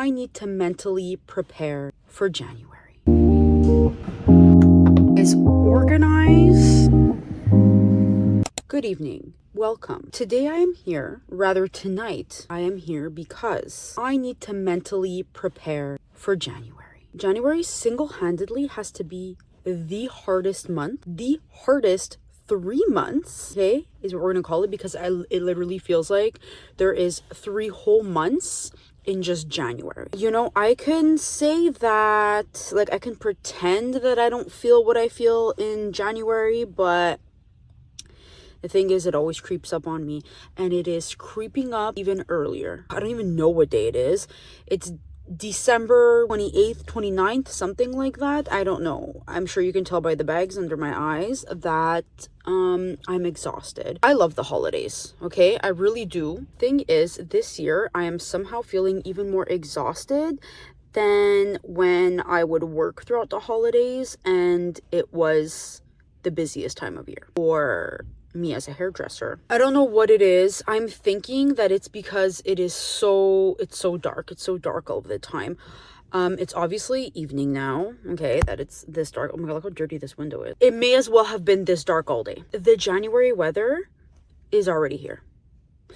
I need to mentally prepare for January. Is organize. Good evening. Welcome. Today I am here, rather tonight, I am here because I need to mentally prepare for January. January single-handedly has to be the hardest month, the hardest 3 months, okay, is what we're gonna call it, because it literally feels like there is 3 whole months in just January. You know, I can say that, like, I can pretend that I don't feel what I feel in January, but the thing is, it always creeps up on me, and it is creeping up even earlier. I don't even know what day it is. It's December 28th, 29th, something like that. I don't know. I'm sure you can tell by the bags under my eyes that I'm exhausted. I love the holidays, okay? I really do. Thing is, this year I am somehow feeling even more exhausted than when I would work throughout the holidays and it was the busiest time of year for me as a hairdresser. I don't know what it is. I'm thinking that it's because it's so dark. It's so dark all of the time. It's obviously evening now, okay, that it's this dark. Oh my god, look how dirty this window is. It may as well have been this dark all day. The January weather is already here.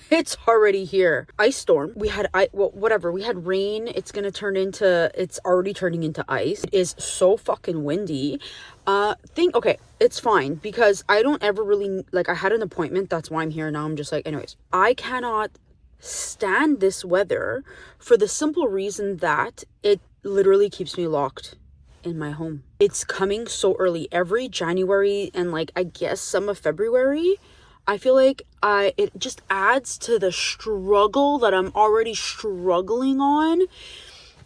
It's already here. Ice storm. We had whatever. We had rain. It's already turning into ice. It is so fucking windy. Okay, it's fine because I don't ever really, like, I had an appointment. That's why I'm here now. I'm just like, anyways, I cannot stand this weather for the simple reason that it literally keeps me locked in my home. It's coming so early. Every January and, like, I guess some of February, I feel like it just adds to the struggle that I'm already struggling on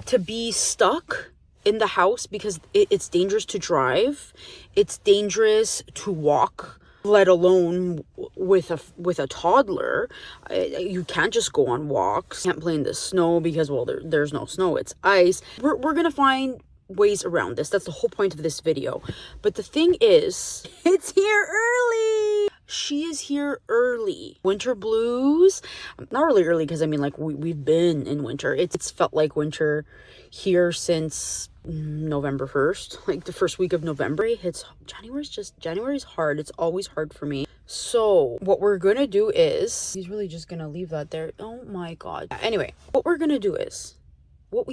to be stuck in the house because it's dangerous to drive. It's dangerous to walk, let alone with a toddler. You can't just go on walks. You can't play in the snow because, well, there's no snow. It's ice. We're going to find ways around this. That's the whole point of this video. But the thing is, it's here early. She is here early. Winter blues. Not really early because, I mean, like, we've been in winter. It's felt like winter here since November 1st. Like, the first week of November. January's hard. It's always hard for me. So what we're gonna do is, he's really just gonna leave that there. Oh my god. Anyway, what we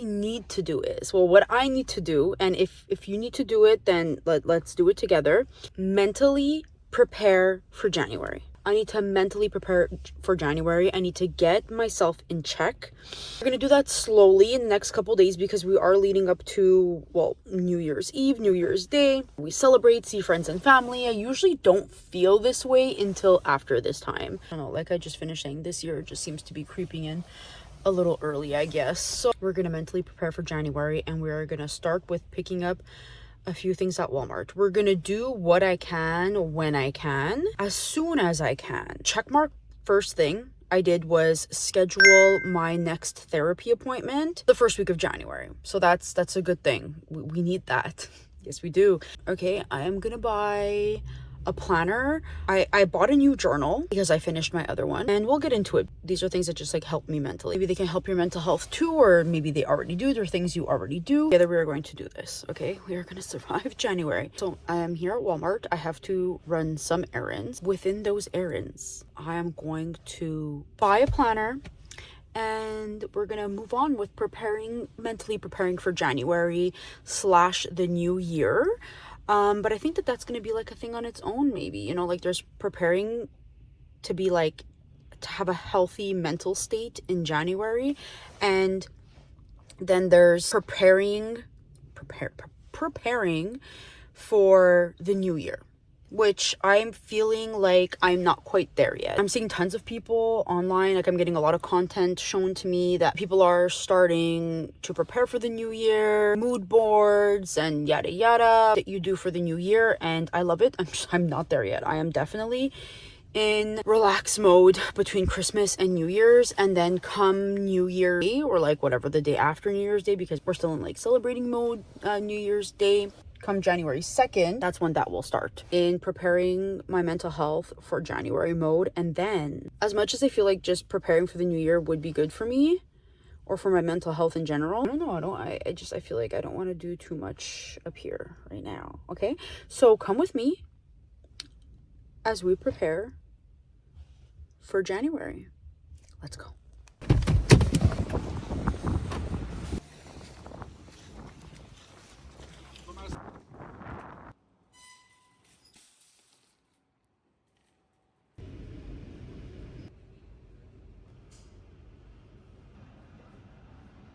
need to do is, well, what I need to do, and if you need to do it, then let's do it together. Mentally prepare for January. I need to mentally prepare for January. I need to get myself in check. We're going to do that slowly in the next couple days because we are leading up to, well, New Year's Eve, New Year's Day. We celebrate, see friends and family. I usually don't feel this way until after this time. I don't know, like I just finished saying, this year just seems to be creeping in a little early, I guess. So we're going to mentally prepare for January, and we're going to start with picking up a few things at Walmart. We're gonna do what I can, when I can, as soon as I can. Checkmark, first thing I did was schedule my next therapy appointment the first week of January. So that's a good thing. We need that. Yes, we do. Okay, I am gonna buy a planner. I bought a new journal because I finished my other one, and we'll get into it. These are things that just, like, help me mentally. Maybe they can help your mental health too, or maybe they already do. They're things you already do. Together we are going to do this, okay? We are going to survive January. So I am here at Walmart. I have to run some errands. Within those errands, I am going to buy a planner, and we're gonna move on with mentally preparing for January / the new year. But I think that's going to be, like, a thing on its own, maybe, you know, like, there's preparing to be, like, to have a healthy mental state in January, and then there's preparing for the new year, which I'm feeling like I'm not quite there yet. I'm seeing tons of people online, like, I'm getting a lot of content shown to me that people are starting to prepare for the new year, mood boards and yada yada that you do for the new year, and I love it. I'm not there yet. I am definitely in relax mode between Christmas and New Year's, and then come New Year's Day, or, like, whatever the day after New Year's Day, because we're still in, like, celebrating mode, New Year's Day. Come January 2nd, that's when that will start, in preparing my mental health for January mode. And then, as much as I feel like just preparing for the new year would be good for me, or for my mental health in general. I don't know. I feel like I don't want to do too much up here right now. Okay. So come with me as we prepare for January. Let's go.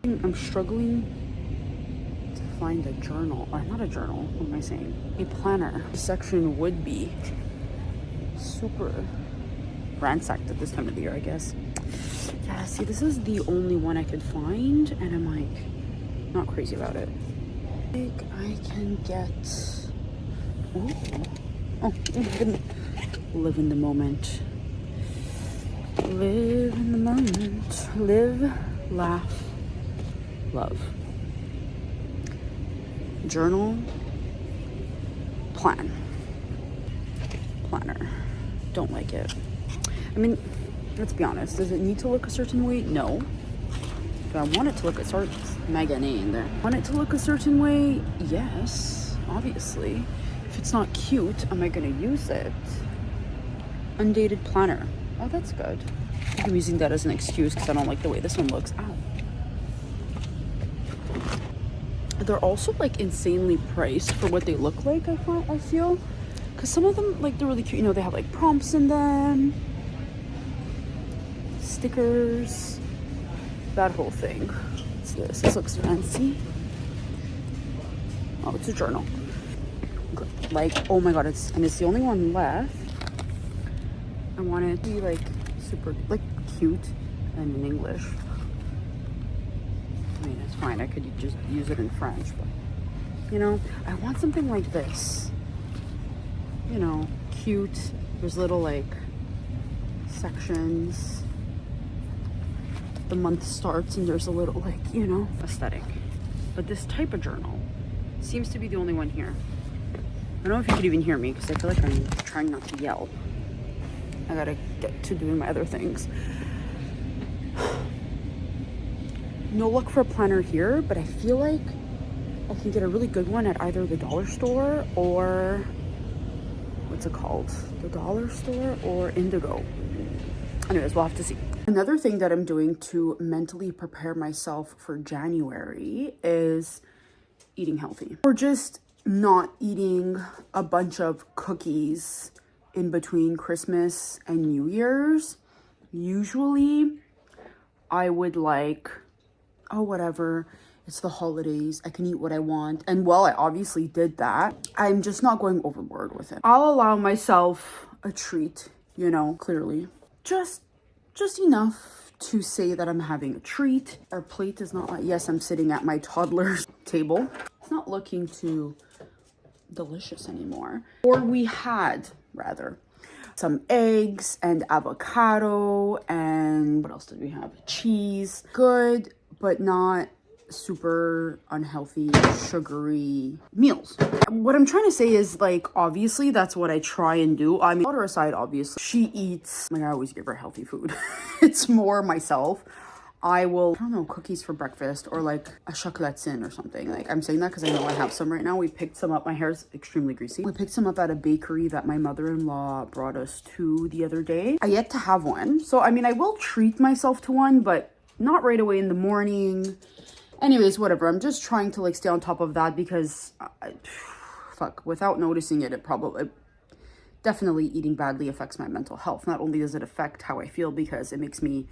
I'm struggling to find a journal, or not a journal, what am I saying? A planner. This section would be super ransacked at this time of the year, I guess. Yeah, see, this is the only one I could find, and I'm like, not crazy about it. I think I can get, live in the moment. Live in the moment. Live, laugh, love. Journal, planner. Don't like it. I mean, let's be honest. Does it need to look a certain way? No. Do I want it to look a certain... Megan A in there. Want it to look a certain way? Yes, obviously. If it's not cute, am I going to use it? Undated planner. Oh, that's good. I'm using that as an excuse because I don't like the way this one looks. Ow. They're also like insanely priced for what they look like, I feel. Because some of them, like, they're really cute. You know, they have like prompts in them, stickers, that whole thing. What's this? This looks fancy. Oh, it's a journal. Like, oh my god, it's the only one left. I want it to be like super, like, cute and in English. I mean, it's fine. I could just use it in French, but, you know, I want something like this. You know, cute. There's little, like, sections. The month starts and there's a little, like, you know, aesthetic. But this type of journal seems to be the only one here. I don't know if you could even hear me because I feel like I'm trying not to yell. I gotta get to doing my other things. No luck for a planner here, but I feel like I can get a really good one at either the dollar store or, what's it called? The dollar store or Indigo. Anyways, we'll have to see. Another thing that I'm doing to mentally prepare myself for January is eating healthy. Or just not eating a bunch of cookies in between Christmas and New Year's. Usually I would like, oh, whatever, it's the holidays, I can eat what I want. And while I obviously did that, I'm just not going overboard with it. I'll allow myself a treat, you know, clearly. Just enough to say that I'm having a treat. Our plate is not like, yes, I'm sitting at my toddler's table. It's not looking too delicious anymore. Or we had, rather, some eggs and avocado and what else did we have? Cheese. Good, but not super unhealthy, sugary meals. What I'm trying to say is, like, obviously that's what I try and do. I mean, daughter aside, obviously, she eats, like, I always give her healthy food. It's more myself. I will, I don't know, cookies for breakfast or like a chocolatin or something. Like, I'm saying that because I know I have some right now. We picked some up. My hair's extremely greasy. We picked some up at a bakery that my mother-in-law brought us to the other day. I yet to have one. So, I mean, I will treat myself to one, but not right away in the morning. Anyways, whatever. I'm just trying to, like, stay on top of that because, fuck, without noticing it, definitely eating badly affects my mental health. Not only does it affect how I feel because it makes me,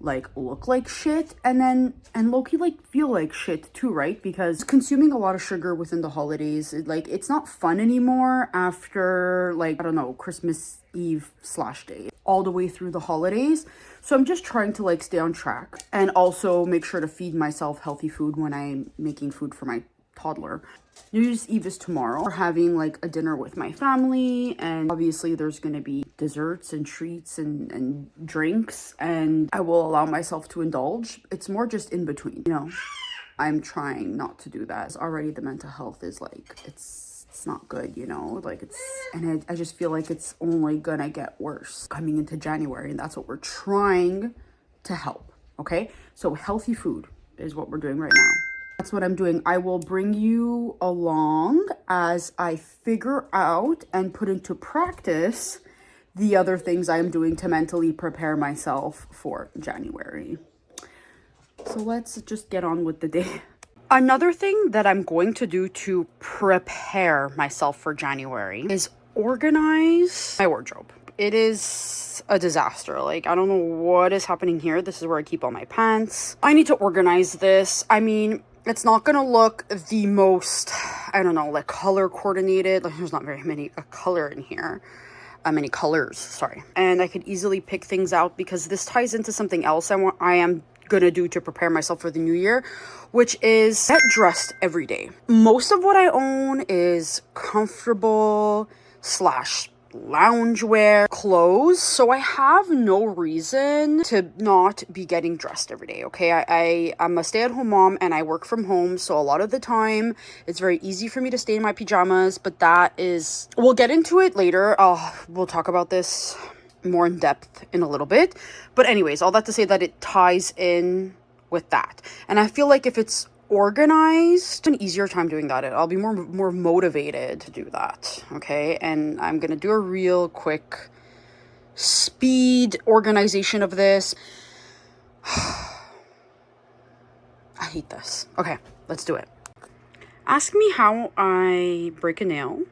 like, look like shit and low-key, like, feel like shit too, right? Because consuming a lot of sugar within the holidays, it's not fun anymore after, like, I don't know, Christmas Eve / day, all the way through the holidays. So I'm just trying to, like, stay on track and also make sure to feed myself healthy food when I'm making food for my toddler. New Year's Eve is tomorrow. We're having, like, a dinner with my family, and obviously there's gonna be desserts and treats and drinks, and I will allow myself to indulge. It's more just in between, you know. I'm trying not to do that. Already the mental health is, like, it's not good, you know, like, I just feel like it's only gonna get worse coming into January, and that's what we're trying to help. Okay, so healthy food is what we're doing right now. That's what I'm doing. I will bring you along as I figure out and put into practice the other things I'm doing to mentally prepare myself for January. So let's just get on with the day. Another thing that I'm going to do to prepare myself for January is organize my wardrobe. It is a disaster. Like, I don't know what is happening here. This is where I keep all my pants. I need to organize this. I mean, it's not gonna look the most, I don't know, like color coordinated. Like, there's not very many color in here. Many colors, sorry. And I could easily pick things out because this ties into something else I am gonna do to prepare myself for the new year, which is get dressed every day. Most of what I own is comfortable / loungewear clothes, so I have no reason to not be getting dressed every day. Okay, I'm a stay-at-home mom and I work from home, so a lot of the time it's very easy for me to stay in my pajamas, but we'll get into it later. We'll talk about this more in depth in a little bit, but anyways, all that to say that it ties in with that, and I feel like if it's organized, an easier time doing that. I'll be more motivated to do that. Okay, and I'm gonna do a real quick speed organization of this. I hate this. Okay, let's do it. Ask me how I break a nail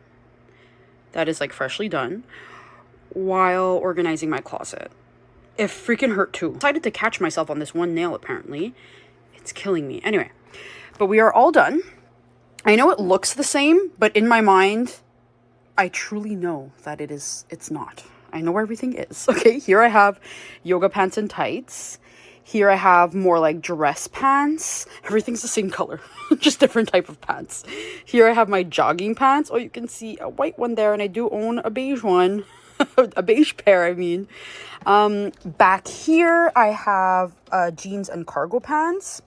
that is like freshly done while organizing my closet. It freaking hurt too. I decided to catch myself on this one nail apparently. It's killing me. Anyway, but we are all done. I know it looks the same, but in my mind, I truly know that it's not. I know where everything is. Okay, here I have yoga pants and tights. Here I have more like dress pants. Everything's the same color, just different type of pants. Here I have my jogging pants. Oh, you can see a white one there, and I do own a beige one. A beige pair, I mean. Back here, I have jeans and cargo pants.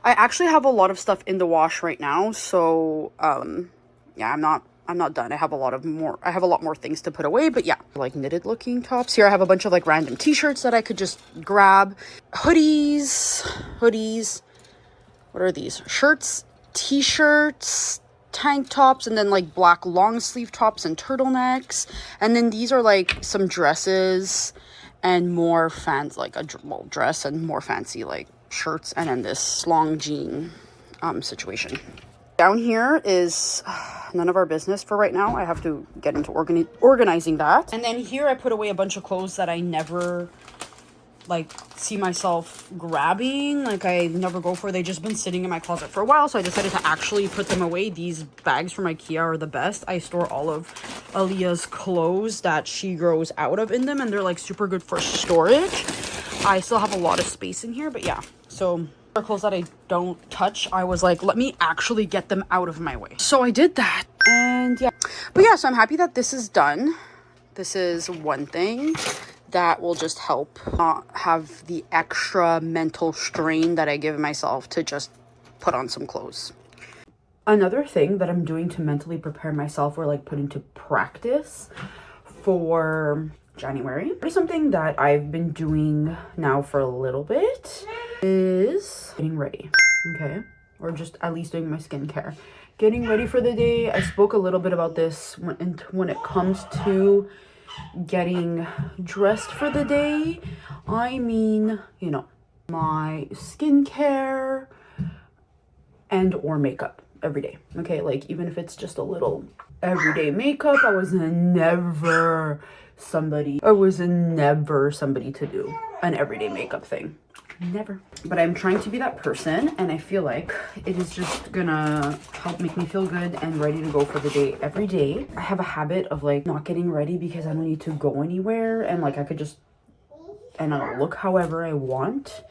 I actually have a lot of stuff in the wash right now, so yeah, I'm not done. I have a lot more things to put away, but yeah, like knitted looking tops. Here I have a bunch of like random t-shirts that I could just grab. Hoodies. What are these? Shirts, t-shirts, tank tops, and then like black long sleeve tops and turtlenecks. And then these are like some dresses and more fancy, like a dress and more fancy like shirts, and then this long jean situation. Down here is none of our business for right now. I have to get into organizing that. And then here I put away a bunch of clothes that I never like see myself grabbing, like I never go for. They've just been sitting in my closet for a while, so I decided to actually put them away. These bags from IKEA are the best. I store all of Aaliyah's clothes that she grows out of in them, and they're like super good for storage. I still have a lot of space in here, but yeah, so clothes that I don't touch, I was like, let me actually get them out of my way. So I did that, and yeah, but yeah, so I'm happy that this is done. This is one thing that will just help not have the extra mental strain that I give myself to just put on some clothes. Another thing that I'm doing to mentally prepare myself or like put into practice for January, or something that I've been doing now for a little bit, is getting ready. Okay, or just at least doing my skincare, getting ready for the day. I spoke a little bit about this when it comes to getting dressed for the day. I mean, you know, my skincare and or makeup every day. Okay, like even if it's just a little everyday makeup, I was never somebody to do an everyday makeup thing. Never. But I'm trying to be that person, and I feel like it is just gonna help make me feel good and ready to go for the day every day. I have a habit of like not getting ready because I don't need to go anywhere, and like I could just look however I want,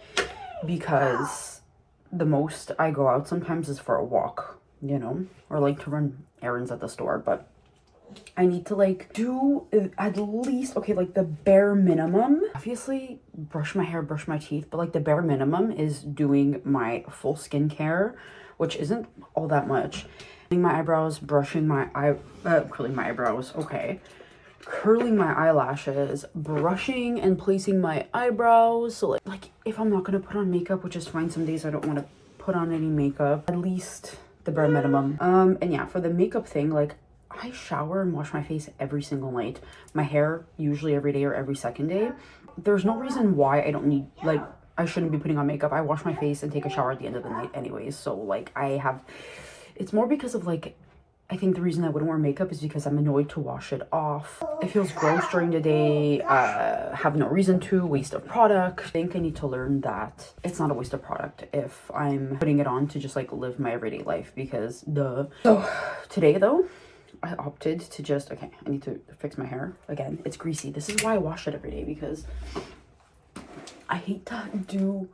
because the most I go out sometimes is for a walk, you know, or like to run errands at the store. But I need to like do at least, okay, like the bare minimum. Obviously brush my hair, brush my teeth, but like the bare minimum is doing my full skincare, which isn't all that much. Doing my eyebrows, brushing my curling my eyebrows, okay. curling my eyelashes, brushing and placing my eyebrows. So like if I'm not gonna put on makeup, which is fine, some days I don't want to put on any makeup, at least the bare minimum. And yeah, for the makeup thing, like I shower and wash my face every single night. My hair usually every day or every second day. There's no reason why I don't need, like, I shouldn't be putting on makeup. I wash my face and take a shower at the end of the night anyways. So like it's more because of like, I think the reason I wouldn't wear makeup is because I'm annoyed to wash it off. It feels gross during the day, have no reason to, waste of product. I think I need to learn that it's not a waste of product if I'm putting it on to just like live my everyday life, because duh. So today though, I opted to just, okay, I need to fix my hair again. It's greasy. This is why I wash it every day, because I hate to deal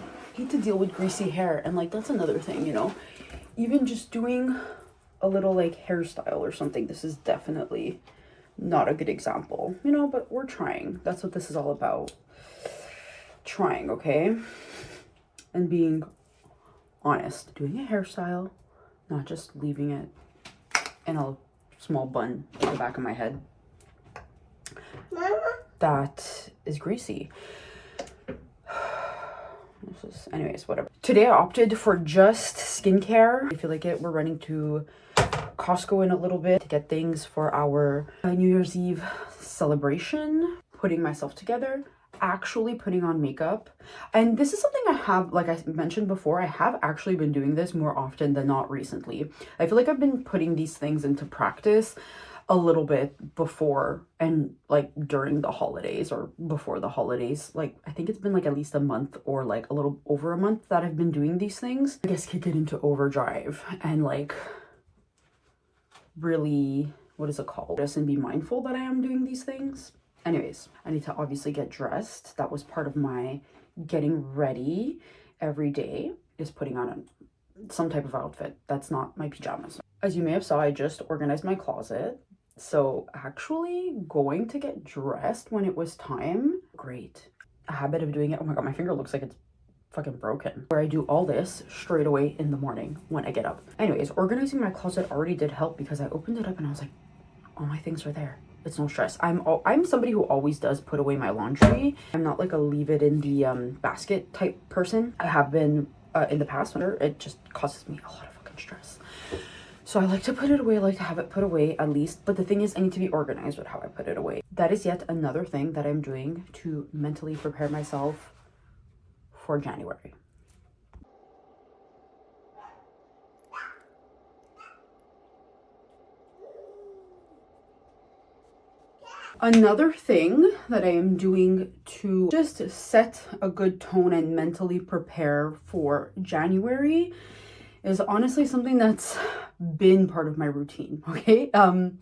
with greasy hair. And like, that's another thing, you know, even just doing a little like hairstyle or something, this is definitely not a good example, you know, but we're trying. That's what this is all about. Trying, okay? And being honest. Doing a hairstyle, not just leaving it in a small bun at the back of my head. Mama. That is greasy. Anyways, whatever. Today I opted for just skincare. I feel like we're running to Costco in a little bit to get things for our New Year's Eve celebration. Putting myself together, actually putting on makeup. And this is something I have, like I mentioned before, I have actually been doing this more often than not recently. I feel like I've been putting these things into practice a little bit before and like during the holidays or before the holidays. Like I think it's been like at least a month or like a little over a month that I've been doing these things. I guess kick it into overdrive and like really, what is it called? Just and be mindful that I am doing these things. Anyways, I need to obviously get dressed. That was part of my getting ready every day, is putting on some type of outfit that's not my pajamas. As you may have saw, I just organized my closet. So actually going to get dressed when it was time, great. A habit of doing it. Oh my God, my finger looks like it's fucking broken. Where I do all this straight away in the morning when I get up. Anyways, organizing my closet already did help, because I opened it up and I was like, all my things are there. It's no stress. I'm somebody who always does put away my laundry. I'm not like a leave it in the basket type person. I have been in the past, when it just causes me a lot of fucking stress. So I like to put it away, I like to have it put away at least. But the thing is, I need to be organized with how I put it away. That is yet another thing that I'm doing to mentally prepare myself for January. Another thing that I am doing to just set a good tone and mentally prepare for January is honestly something that's been part of my routine, okay? I'm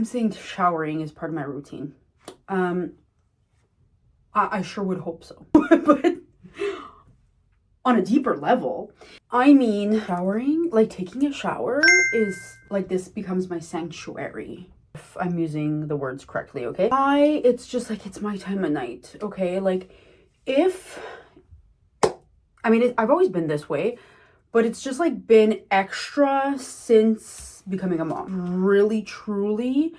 saying showering is part of my routine. I sure would hope so. But on a deeper level, I mean, showering, like taking a shower is like, this becomes my sanctuary. If I'm using the words correctly, okay? It's just like, it's my time of night, okay? Like I've always been this way, but it's just like been extra since becoming a mom. Really, truly,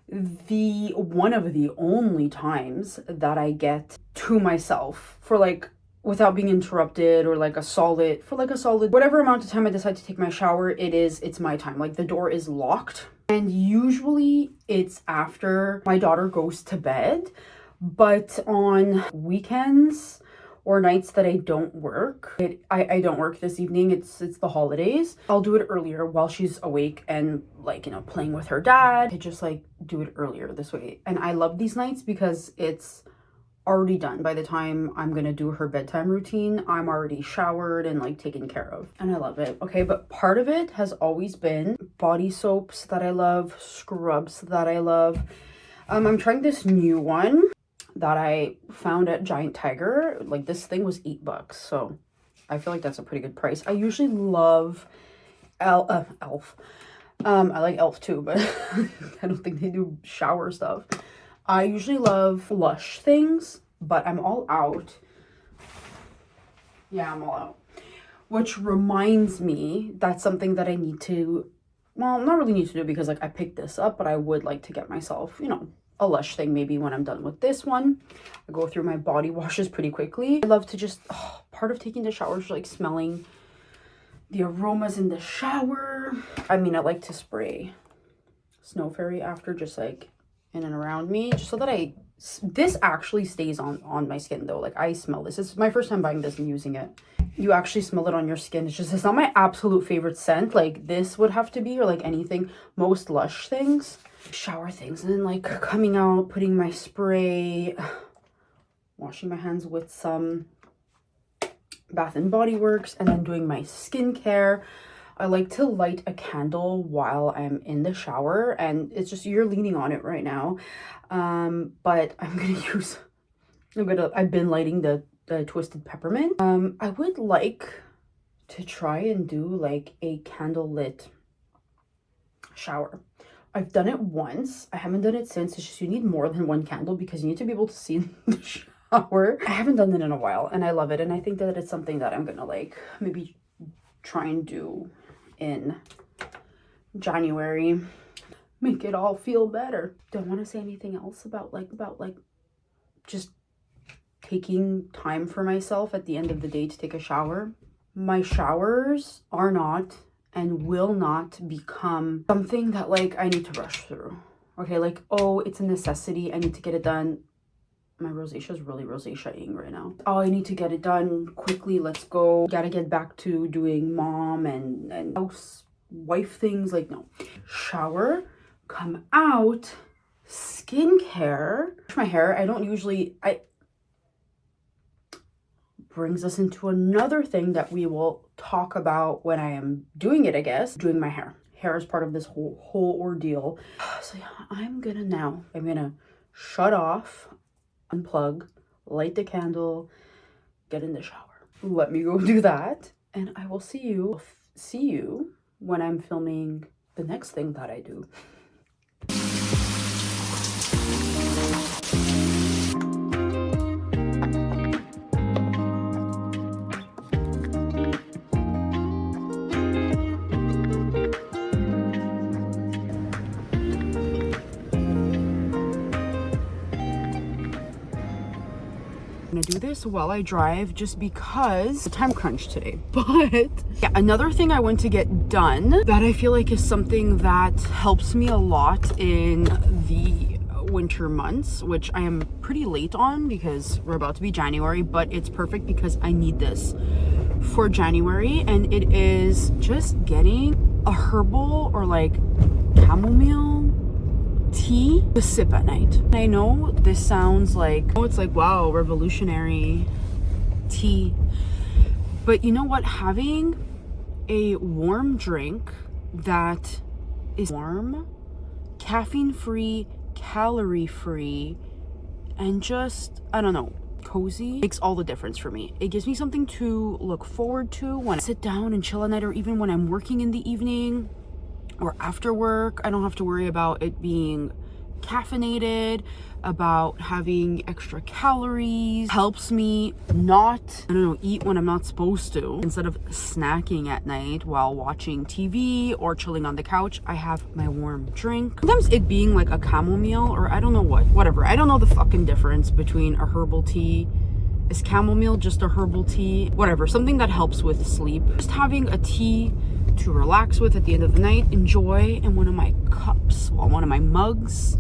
one of the only times that I get to myself for like, without being interrupted, or like a solid whatever amount of time I decide to take my shower, it's my time. Like the door is locked, and usually it's after my daughter goes to bed. But on weekends or nights that I don't work, I don't work this evening, it's the holidays, I'll do it earlier while she's awake and like, you know, playing with her dad. I just like do it earlier this way. And I love these nights because it's already done. By the time I'm gonna do her bedtime routine, I'm already showered and like taken care of, and I love it. Okay, but part of it has always been body soaps that I love, scrubs that I love. I'm trying this new one that I found at Giant Tiger. Like this thing was $8, so I feel like that's a pretty good price. I usually love Elf. I like Elf too, but I don't think they do shower stuff. I usually love Lush things, but I'm all out. Yeah, I'm all out. Which reminds me, that's something that I need to, well, not really need to do, because like I picked this up, but I would like to get myself, you know, a Lush thing maybe when I'm done with this one. I go through my body washes pretty quickly. I love to just, part of taking the shower is like smelling the aromas in the shower. I mean, I like to spray Snow Fairy after, just like in and around me, just so that this actually stays on my skin though. Like, I smell this. It's my first time buying this and using it. You actually smell it on your skin. It's not my absolute favorite scent. Like, this would have to be, or like anything, most Lush things, shower things. And then like coming out, putting my spray, washing my hands with some Bath and Body Works, and then doing my skincare. I like to light a candle while I'm in the shower, and it's just, you're leaning on it right now. But I've been lighting the Twisted Peppermint. I would like to try and do like a candle lit shower. I've done it once. I haven't done it since. It's just, you need more than one candle because you need to be able to see in the shower. I haven't done it in a while and I love it. And I think that it's something that I'm gonna like maybe try and do in January. Make it all feel better. Don't want to say anything else about just taking time for myself at the end of the day to take a shower. My showers are not and will not become something that like I need to rush through. Okay, like, oh, it's a necessity, I need to get it done. My rosacea is really rosacea-ing right now. Oh, I need to get it done quickly, let's go. Gotta get back to doing mom and housewife things. Like, no. Shower, come out, skincare, wash my hair. I don't usually, brings us into another thing that we will talk about when I am doing it, I guess. Doing my hair. Hair is part of this whole ordeal. So yeah, I'm gonna shut off, unplug, light the candle, get in the shower. Let me go do that, and I will see you when I'm filming the next thing that I do. I'm gonna do this while I drive just because the time crunch today. But yeah, another thing I want to get done that I feel like is something that helps me a lot in the winter months, which I am pretty late on because we're about to be January, but it's perfect because I need this for January, and it is just getting a herbal or like chamomile tea to sip at night. I know this sounds like, oh, it's like, wow, revolutionary tea, but you know what, having a warm drink that is warm, caffeine free, calorie free, and just, I don't know, cozy makes all the difference for me. It gives me something to look forward to when I sit down and chill at night, or even when I'm working in the evening or after work. I don't have to worry about it being caffeinated, about having extra calories. Helps me not, I don't know, eat when I'm not supposed to. Instead of snacking at night while watching TV or chilling on the couch, I have my warm drink. Sometimes it being like a chamomile, or I don't know whatever. I don't know the fucking difference between a herbal tea. Is chamomile just a herbal tea? Whatever, something that helps with sleep. Just having a tea to relax with at the end of the night, enjoy in one of my cups, or one of my mugs.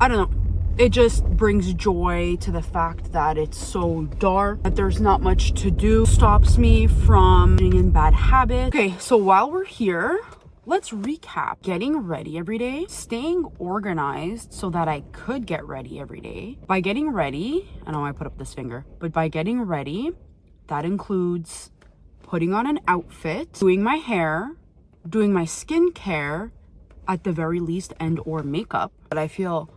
I don't know, it just brings joy to the fact that it's so dark, that there's not much to do. Stops me from getting in bad habits. Okay, so while we're here, let's recap. Getting ready every day, staying organized so that I could get ready every day. By getting ready, I know I put up this finger, but by getting ready, that includes putting on an outfit, doing my hair, doing my skincare, at the very least, and or makeup, that I feel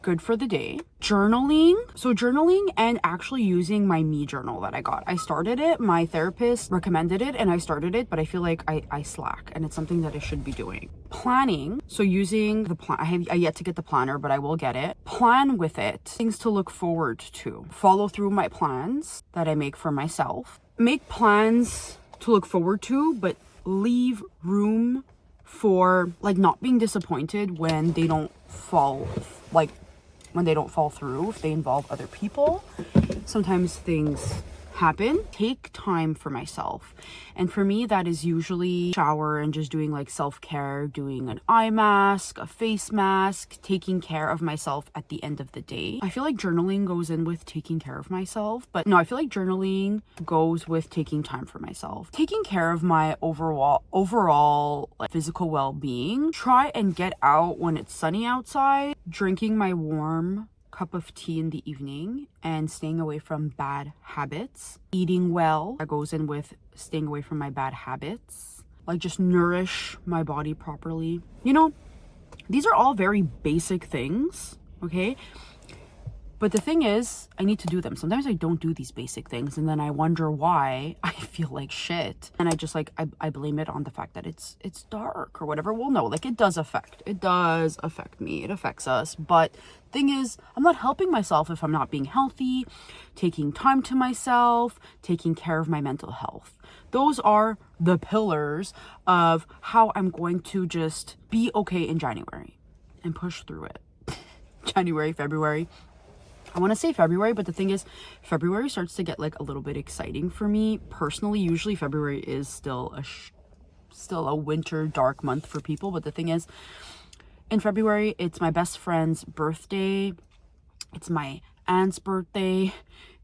good for the day. Journaling. So journaling and actually using my me journal that I got. I started it, my therapist recommended it, and I started it, but I feel like I slack, and it's something that I should be doing. Planning. So using the plan, I yet to get the planner, but I will get it. Plan with it. Things to look forward to. Follow through my plans that I make for myself. Make plans to look forward to, but leave room for like not being disappointed when they don't fall, like when they don't fall through, if they involve other people. Sometimes things happen. Take time for myself, and for me that is usually shower and just doing like self-care, doing an eye mask, a face mask, taking care of myself at the end of the day. I feel like journaling goes in with taking care of myself, but no, I feel like journaling goes with taking time for myself, taking care of my overall like physical well-being. Try and get out when it's sunny outside, drinking my warm cup of tea in the evening, and staying away from bad habits. Eating well, that goes in with staying away from my bad habits. Like just nourish my body properly. You know, these are all very basic things, okay? But the thing is, I need to do them. Sometimes I don't do these basic things, and then I wonder why I feel like shit. And I just like, I blame it on the fact that it's dark or whatever. Well, no, like it does affect me. It affects us. But thing is, I'm not helping myself if I'm not being healthy, taking time to myself, taking care of my mental health. Those are the pillars of how I'm going to just be okay in January and push through it. January, February. I want to say February, but the thing is, February starts to get like a little bit exciting for me personally. Usually February is still a winter dark month for people, but the thing is, in February, it's my best friend's birthday, it's my aunt's birthday,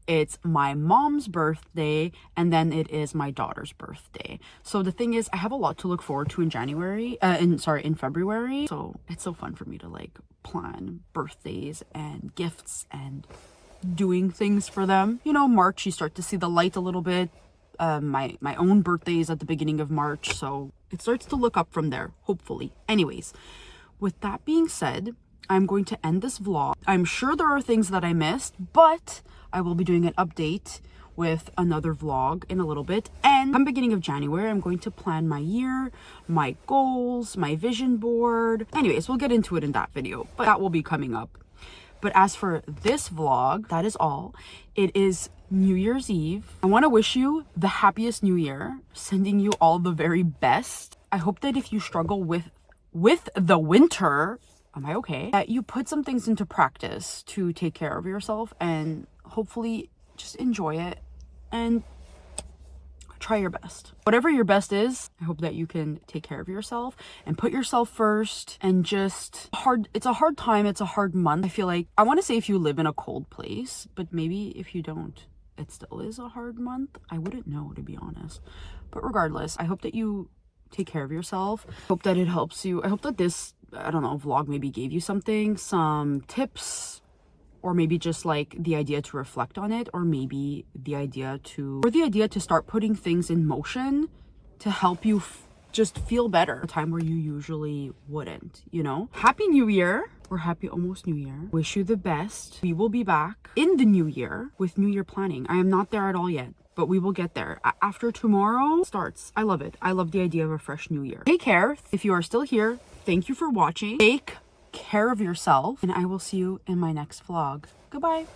it's my mom's birthday, and then it is my daughter's birthday. So the thing is, I have a lot to look forward to in in February. So it's so fun for me to like plan birthdays and gifts and doing things for them. You know, March, you start to see the light a little bit. My own birthday is at the beginning of March, so it starts to look up from there, hopefully. Anyways, with that being said, I'm going to end this vlog. I'm sure there are things that I missed, but I will be doing an update with another vlog in a little bit. And come beginning of January, I'm going to plan my year, my goals, my vision board. Anyways, we'll get into it in that video, but that will be coming up. But as for this vlog, that is all. It is New Year's Eve. I want to wish you the happiest new year, sending you all the very best. I hope that if you struggle with the winter, am I okay? That you put some things into practice to take care of yourself and hopefully just enjoy it and try your best. Whatever your best is, I hope that you can take care of yourself and put yourself first. And just it's a hard time. It's a hard month. I feel like, I want to say if you live in a cold place, but maybe if you don't, it still is a hard month. I wouldn't know, to be honest. But regardless, I hope that you take care of yourself. I hope that it helps you. I hope that this, I don't know, vlog maybe gave you something, some tips, or maybe just like the idea to reflect on it, or maybe the idea to start putting things in motion to help you just feel better, a time where you usually wouldn't, you know? Happy New Year, or happy almost New Year. Wish you the best. We will be back in the new year with New Year planning. I am not there at all yet, but we will get there. After tomorrow starts. I love it. I love the idea of a fresh new year. Take care. If you are still here, thank you for watching. Take care of yourself, and I will see you in my next vlog. Goodbye.